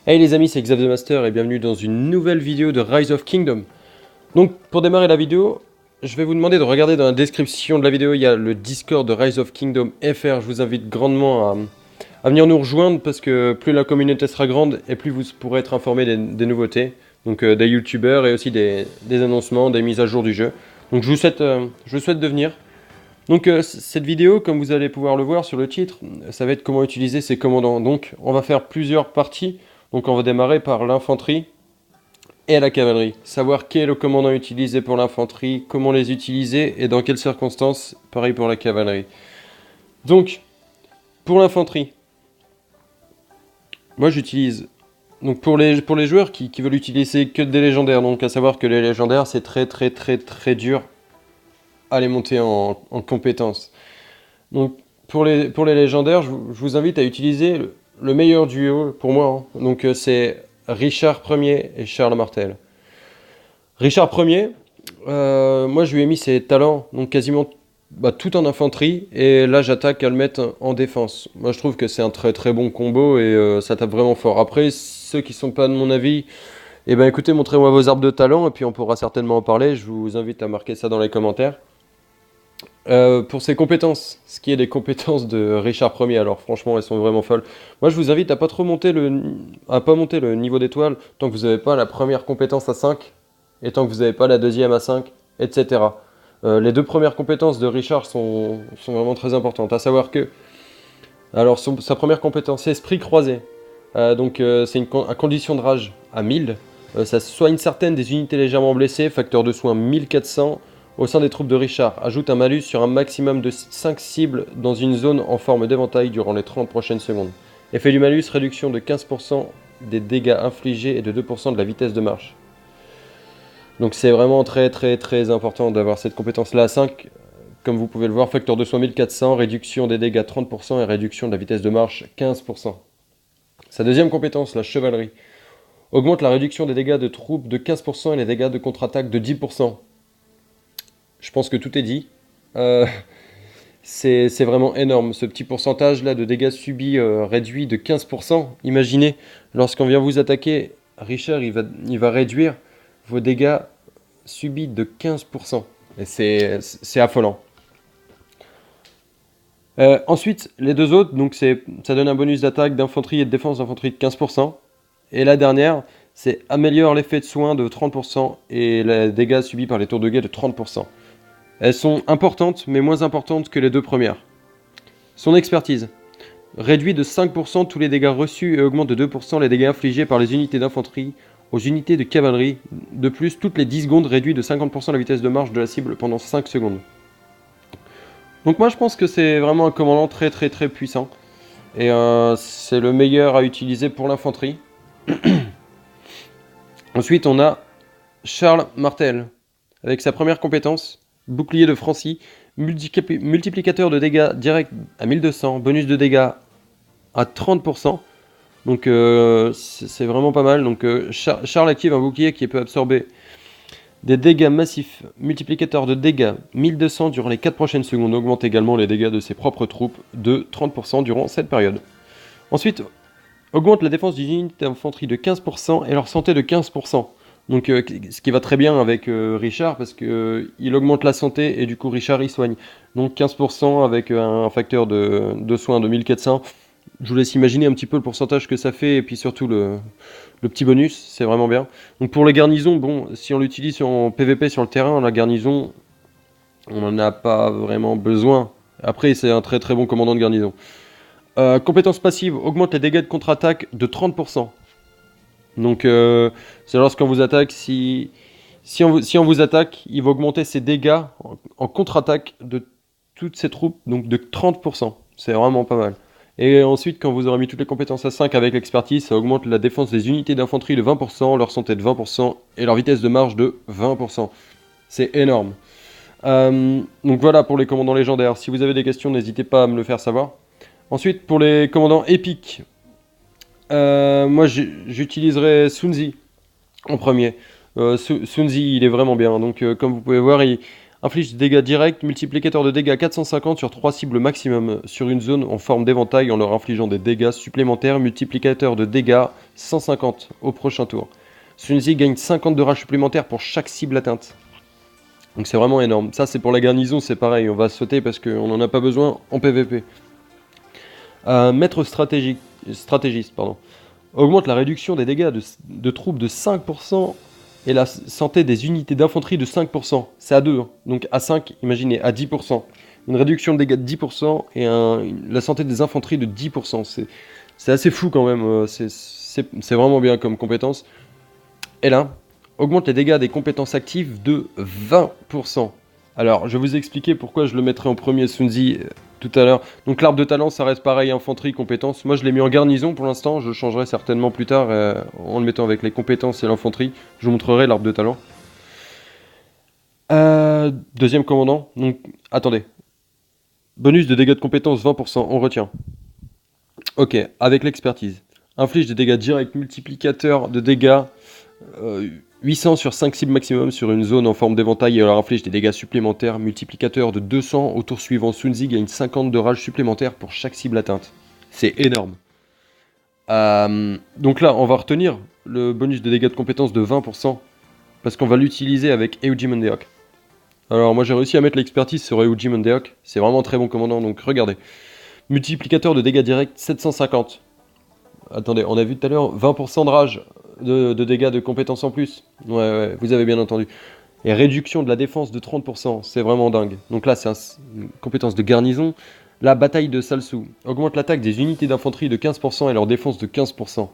Hey les amis, c'est Xav the Master et bienvenue dans une nouvelle vidéo de Rise of Kingdom. Donc pour démarrer la vidéo, je vais vous demander de regarder dans la description de la vidéo, il y a le Discord de Rise of Kingdom FR. Je vous invite grandement à venir nous rejoindre parce que plus la communauté sera grande et plus vous pourrez être informé des nouveautés. Donc des youtubeurs et aussi des annoncements, des mises à jour du jeu. Donc je vous souhaite de venir. Donc cette vidéo, comme vous allez pouvoir le voir sur le titre, ça va être comment utiliser ces commandants. Donc on va faire plusieurs parties. Donc on va démarrer par l'infanterie et la cavalerie. Savoir quel est le commandant utilisé pour l'infanterie, comment les utiliser et dans quelles circonstances, pareil pour la cavalerie. Donc, pour l'infanterie, moi j'utilise... Donc pour les joueurs qui veulent utiliser que des légendaires, donc à savoir que les légendaires c'est très dur à les monter en compétences. Donc pour les légendaires, je vous invite à utiliser le meilleur duo pour moi. Donc c'est Richard Ier et Charles Martel. Richard Ier, moi je lui ai mis ses talents, donc quasiment tout en infanterie, et là j'attaque à le mettre en défense. Moi je trouve que c'est un très bon combo et ça tape vraiment fort. Après, ceux qui sont pas de mon avis, eh ben écoutez, montrez-moi vos arbres de talent et puis on pourra certainement en parler. Je vous invite à marquer ça dans les commentaires. Pour ses compétences, ce qui est des compétences de Richard Ier, alors franchement elles sont vraiment folles. Moi je vous invite à pas monter le niveau d'étoile tant que vous n'avez pas la première compétence à 5 et tant que vous n'avez pas la deuxième à 5, etc. Les deux premières compétences de Richard sont vraiment très importantes. À savoir que, alors sa première compétence c'est esprit croisé. C'est une condition de rage à 1000. Ça soigne certaines des unités légèrement blessées, facteur de soins 1400. Au sein des troupes de Richard, ajoute un malus sur un maximum de 5 cibles dans une zone en forme d'éventail durant les 30 prochaines secondes. Effet du malus, réduction de 15% des dégâts infligés et de 2% de la vitesse de marche. Donc c'est vraiment très important d'avoir cette compétence-là à 5. Comme vous pouvez le voir, facteur de soins 1400, réduction des dégâts 30% et réduction de la vitesse de marche 15%. Sa deuxième compétence, la chevalerie, augmente la réduction des dégâts de troupes de 15% et les dégâts de contre-attaque de 10%. Je pense que tout est dit. C'est vraiment énorme, ce petit pourcentage là de dégâts subis réduit de 15%. Imaginez, lorsqu'on vient vous attaquer, Richard il va réduire vos dégâts subis de 15%. Et c'est affolant. Ensuite, les deux autres, donc ça donne un bonus d'attaque, d'infanterie et de défense d'infanterie de 15%. Et la dernière, c'est améliore l'effet de soin de 30% et les dégâts subis par les tours de guet de 30%. Elles sont importantes, mais moins importantes que les deux premières. Son expertise réduit de 5% tous les dégâts reçus et augmente de 2% les dégâts infligés par les unités d'infanterie aux unités de cavalerie. De plus, toutes les 10 secondes réduit de 50% la vitesse de marche de la cible pendant 5 secondes. Donc moi je pense que c'est vraiment un commandant très puissant. Et c'est le meilleur à utiliser pour l'infanterie. Ensuite on a Charles Martel, avec sa première compétence. Bouclier de Francie, multiplicateur de dégâts direct à 1200, bonus de dégâts à 30%. Donc c'est vraiment pas mal. Donc Charles active un bouclier qui peut absorber des dégâts massifs, multiplicateur de dégâts 1200 durant les 4 prochaines secondes. Augmente également les dégâts de ses propres troupes de 30% durant cette période. Ensuite, augmente la défense d'une unité d'infanterie de 15% et leur santé de 15%. Donc ce qui va très bien avec Richard parce que il augmente la santé et du coup Richard il soigne. Donc 15% avec un facteur de soins de 1400. Je vous laisse imaginer un petit peu le pourcentage que ça fait et puis surtout le petit bonus, c'est vraiment bien. Donc pour les garnisons, bon, si on l'utilise en PVP sur le terrain, la garnison, on n'en a pas vraiment besoin. Après c'est un très bon commandant de garnison. Compétence passive, augmente les dégâts de contre-attaque de 30%. Donc c'est lorsqu'on vous attaque, si on vous attaque, il va augmenter ses dégâts en contre-attaque de toutes ses troupes, donc de 30%. C'est vraiment pas mal. Et ensuite, quand vous aurez mis toutes les compétences à 5 avec l'expertise, ça augmente la défense des unités d'infanterie de 20%, leur santé de 20% et leur vitesse de marche de 20%. C'est énorme. Donc voilà pour les commandants légendaires. Si vous avez des questions, n'hésitez pas à me le faire savoir. Ensuite, pour les commandants épiques, moi j'utiliserai Sun Tzu en premier. Sun Tzu il est vraiment bien. Donc comme vous pouvez voir, Inflige des dégâts directs, multiplicateur de dégâts 450 sur 3 cibles maximum sur une zone en forme d'éventail en leur infligeant des dégâts supplémentaires, multiplicateur de dégâts 150 au prochain tour. Sunzi gagne 50 de rage supplémentaires pour chaque cible atteinte. Donc c'est vraiment énorme. Ça c'est pour la garnison, c'est pareil, on va sauter parce qu'on n'en a pas besoin en PVP. Maître stratégiste, pardon. Augmente la réduction des dégâts de troupes de 5% et la santé des unités d'infanterie de 5%. C'est à 2, hein. Donc à 5, imaginez, à 10%. Une réduction de dégâts de 10% et la santé des infanteries de 10%. C'est assez fou quand même, c'est vraiment bien comme compétence. Et là, augmente les dégâts des compétences actives de 20%. Alors, je vais vous expliquer pourquoi je le mettrai en premier Sunzi tout à l'heure. Donc l'arbre de talent, ça reste pareil, infanterie, compétences. Moi, je l'ai mis en garnison pour l'instant. Je le changerai certainement plus tard en le mettant avec les compétences et l'infanterie. Je vous montrerai l'arbre de talent. Deuxième commandant. Donc, attendez. Bonus de dégâts de compétences 20%, on retient. Ok, avec l'expertise. Inflige des dégâts directs, multiplicateur de dégâts 800 sur 5 cibles maximum sur une zone en forme d'éventail et leur inflige des dégâts supplémentaires, multiplicateur de 200 au tour suivant. Sunzi gagne 50 de rage supplémentaire pour chaque cible atteinte. C'est énorme. Donc là, on va retenir le bonus de dégâts de compétences de 20% parce qu'on va l'utiliser avec Eugene Mondeok. Alors moi j'ai réussi à mettre l'expertise sur Eugene Mondeok, c'est vraiment un très bon commandant, donc regardez. Multiplicateur de dégâts directs 750. Attendez, on a vu tout à l'heure 20% de rage de dégâts de compétences en plus. Ouais, vous avez bien entendu. Et réduction de la défense de 30%, c'est vraiment dingue. Donc là, c'est une compétence de garnison. La bataille de Salsu augmente l'attaque des unités d'infanterie de 15% et leur défense de 15%.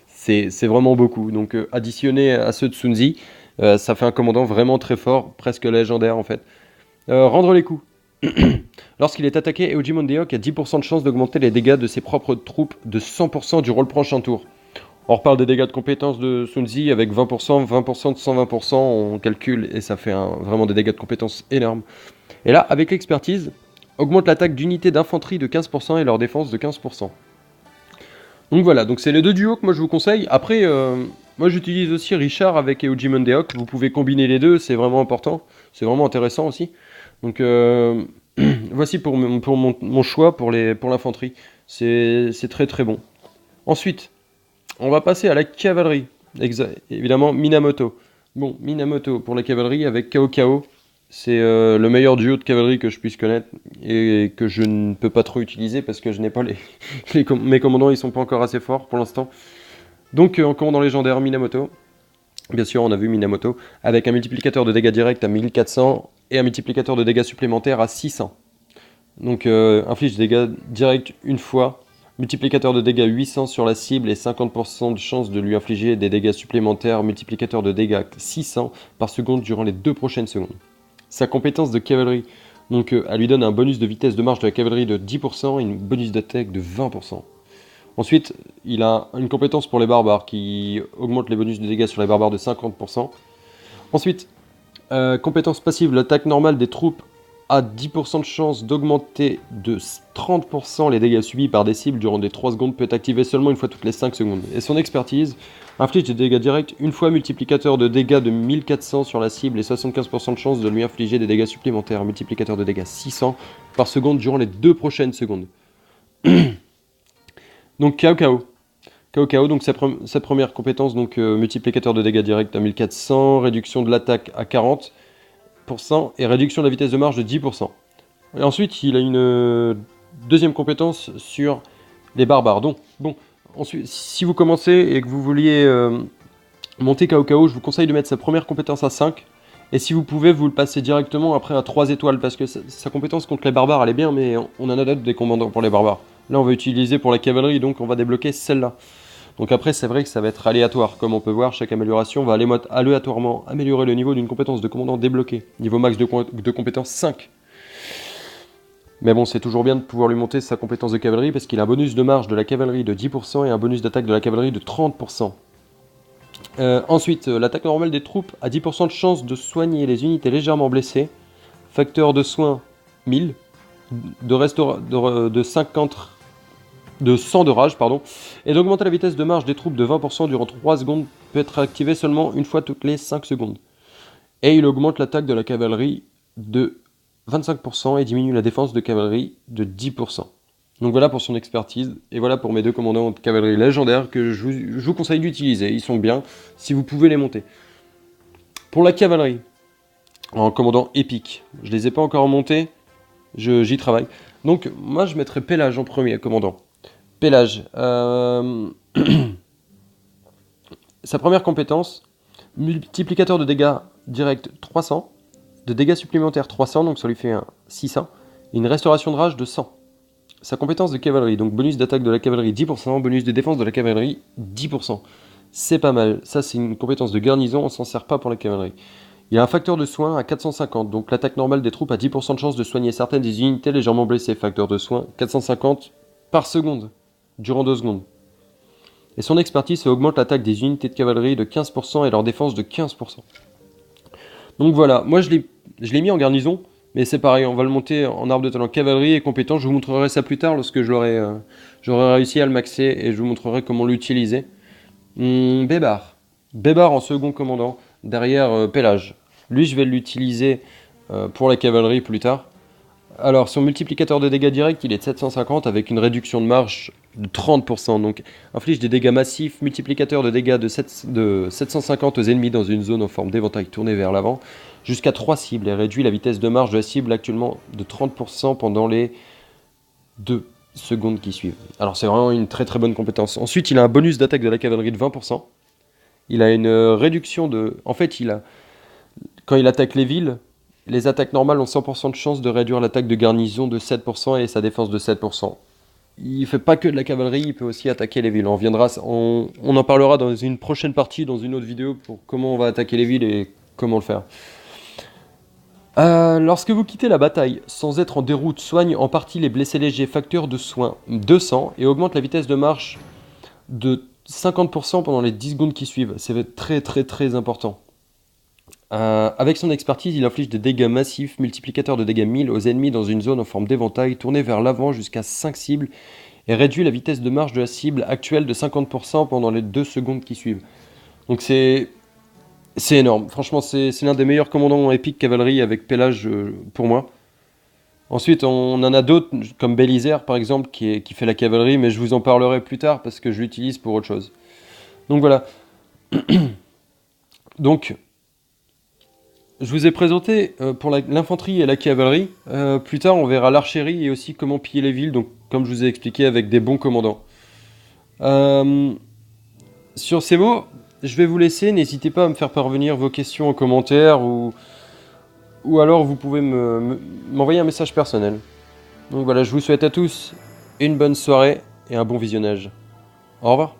C'est vraiment beaucoup. Donc additionné à ceux de Sunzi, ça fait un commandant vraiment très fort, presque légendaire en fait. Rendre les coups. Lorsqu'il est attaqué, Eugene Mondeok a 10% de chance d'augmenter les dégâts de ses propres troupes de 100% durant le prochain tour. On reparle des dégâts de compétences de Sunzi avec 20%, 20% de 120%, on calcule et ça fait vraiment des dégâts de compétences énormes. Et là, avec l'expertise, augmente l'attaque d'unités d'infanterie de 15% et leur défense de 15%. Donc voilà, donc c'est les deux duos que moi je vous conseille. Après, moi j'utilise aussi Richard avec Eugene Mondeok, vous pouvez combiner les deux, c'est vraiment important, c'est vraiment intéressant aussi. Donc voici pour mon choix pour l'infanterie. C'est très très bon. Ensuite, on va passer à la cavalerie. Évidemment, Minamoto. Bon, Minamoto pour la cavalerie avec Cao Cao. C'est le meilleur duo de cavalerie que je puisse connaître et que je ne peux pas trop utiliser parce que je n'ai pas mes commandants, ils sont pas encore assez forts pour l'instant. Donc en commandant légendaire, Minamoto. Bien sûr, on a vu Minamoto avec un multiplicateur de dégâts directs à 1400 et un multiplicateur de dégâts supplémentaires à 600. Donc inflige des dégâts directs une fois, multiplicateur de dégâts 800 sur la cible et 50% de chance de lui infliger des dégâts supplémentaires, multiplicateur de dégâts 600 par seconde durant les 2 prochaines secondes. Sa compétence de cavalerie, donc elle lui donne un bonus de vitesse de marche de la cavalerie de 10% et une bonus d'attaque de 20%. Ensuite, il a une compétence pour les barbares qui augmente les bonus de dégâts sur les barbares de 50%. Ensuite, compétence passive, l'attaque normale des troupes a 10% de chance d'augmenter de 30% les dégâts subis par des cibles durant des 3 secondes, peut être activée seulement une fois toutes les 5 secondes. Et son expertise inflige des dégâts directs une fois, multiplicateur de dégâts de 1400 sur la cible et 75% de chance de lui infliger des dégâts supplémentaires, multiplicateur de dégâts 600 par seconde durant les 2 prochaines secondes. Donc Cao Cao. Cao Cao, donc sa première compétence, donc multiplicateur de dégâts directs à 1400, réduction de l'attaque à 40% et réduction de la vitesse de marche de 10%. Et ensuite, il a une deuxième compétence sur les barbares. Donc, bon, ensuite, si vous commencez et que vous vouliez monter Cao Cao, je vous conseille de mettre sa première compétence à 5. Et si vous pouvez, vous le passez directement après à 3 étoiles, parce que sa compétence contre les barbares, elle est bien, mais on en a d'autres des commandants pour les barbares. Là, on va utiliser pour la cavalerie, donc on va débloquer celle-là. Donc après, c'est vrai que ça va être aléatoire. Comme on peut voir, chaque amélioration va aléatoirement améliorer le niveau d'une compétence de commandant débloquée. Niveau max de compétence 5. Mais bon, c'est toujours bien de pouvoir lui monter sa compétence de cavalerie, parce qu'il a un bonus de marge de la cavalerie de 10% et un bonus d'attaque de la cavalerie de 30%. Ensuite, l'attaque normale des troupes a 10% de chance de soigner les unités légèrement blessées. Facteur de soins 1000. De 100 de rage, et d'augmenter la vitesse de marche des troupes de 20% durant 3 secondes, peut être activé seulement une fois toutes les 5 secondes. Et il augmente l'attaque de la cavalerie de 25% et diminue la défense de cavalerie de 10%. Donc voilà pour son expertise, et voilà pour mes deux commandants de cavalerie légendaires que je vous conseille d'utiliser. Ils sont bien si vous pouvez les monter. Pour la cavalerie, en commandant épique, je les ai pas encore montés, j'y travaille. Donc moi je mettrais Pélage en premier commandant. Pélage, sa première compétence, multiplicateur de dégâts direct 300, de dégâts supplémentaires 300, donc ça lui fait un 600, et une restauration de rage de 100. Sa compétence de cavalerie, donc bonus d'attaque de la cavalerie 10%, bonus de défense de la cavalerie 10%. C'est pas mal, ça c'est une compétence de garnison, on s'en sert pas pour la cavalerie. Il a un facteur de soin à 450, donc l'attaque normale des troupes a 10% de chance de soigner certaines des unités légèrement blessées. Facteur de soin 450 par seconde, durant 2 secondes. Et son expertise, ça augmente l'attaque des unités de cavalerie de 15% et leur défense de 15%. Donc voilà, moi je l'ai mis en garnison, mais c'est pareil, on va le monter en arbre de talent cavalerie et compétence. Je vous montrerai ça plus tard lorsque j'aurai réussi à le maxer et je vous montrerai comment l'utiliser. Bébar. Bébar en second commandant, derrière Pélage. Lui, je vais l'utiliser pour la cavalerie plus tard. Alors, son multiplicateur de dégâts directs, il est de 750 avec une réduction de marge de 30%. Donc, inflige des dégâts massifs, multiplicateur de dégâts de 750 aux ennemis dans une zone en forme d'éventail tournée vers l'avant, jusqu'à 3 cibles et réduit la vitesse de marche de la cible actuellement de 30% pendant les 2 secondes qui suivent. Alors, c'est vraiment une très très bonne compétence. Ensuite, il a un bonus d'attaque de la cavalerie de 20%. Il a une réduction de... En fait, quand il attaque les villes, les attaques normales ont 100% de chance de réduire l'attaque de garnison de 7% et sa défense de 7%. Il fait pas que de la cavalerie, il peut aussi attaquer les villes. On en parlera dans une prochaine partie, dans une autre vidéo, pour comment on va attaquer les villes et comment le faire. Lorsque vous quittez la bataille sans être en déroute, soigne en partie les blessés légers, facteur de soins 200 et augmente la vitesse de marche de 50% pendant les 10 secondes qui suivent. C'est très très très important. Avec son expertise, il inflige des dégâts massifs, multiplicateur de dégâts 1000 aux ennemis dans une zone en forme d'éventail, tournée vers l'avant jusqu'à 5 cibles, et réduit la vitesse de marche de la cible actuelle de 50% pendant les 2 secondes qui suivent. Donc c'est énorme, franchement c'est l'un des meilleurs commandants épiques cavalerie avec Pélage pour moi. Ensuite on en a d'autres, comme Bélisaire par exemple, qui fait la cavalerie, mais je vous en parlerai plus tard parce que je l'utilise pour autre chose. Donc voilà. Donc... Je vous ai présenté pour l'infanterie et la cavalerie. Plus tard, on verra l'archérie et aussi comment piller les villes, donc comme je vous ai expliqué, avec des bons commandants. Sur ces mots, je vais vous laisser. N'hésitez pas à me faire parvenir vos questions en commentaire ou alors vous pouvez m'envoyer un message personnel. Donc voilà, je vous souhaite à tous une bonne soirée et un bon visionnage. Au revoir.